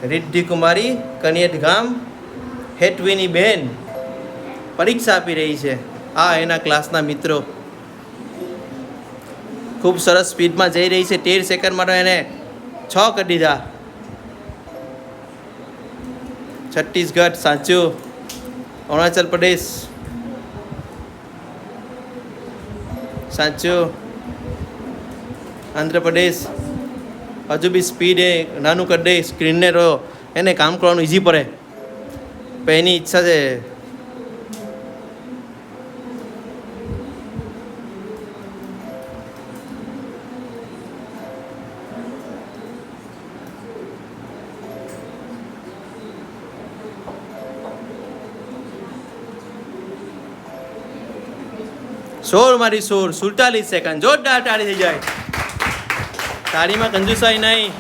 રિદ્ધિ કુમારી કનિયત ગામ હેતવીની બેન પરીક્ષા આપી રહી છે. આ એના ક્લાસના મિત્રો. ખૂબ સરસ સ્પીડમાં જઈ રહી છે. 13 સેકન્ડમાં તો એને 6 કરી દીધા. છત્તીસગઢ સાચું. અરુણાચલ પ્રદેશ સાચું. આંધ્રપ્રદેશ હજુ બી સ્પીડ એ નાનું કરી દે સ્ક્રીનને તો એને કામ કરવાનું ઇઝી પડે. પણ એની ઈચ્છા છે. મારી 47 સેકન્ડ. જોરદાર તાળી થઈ જાય. તાળીમાં કંજુસાઈ નહીં.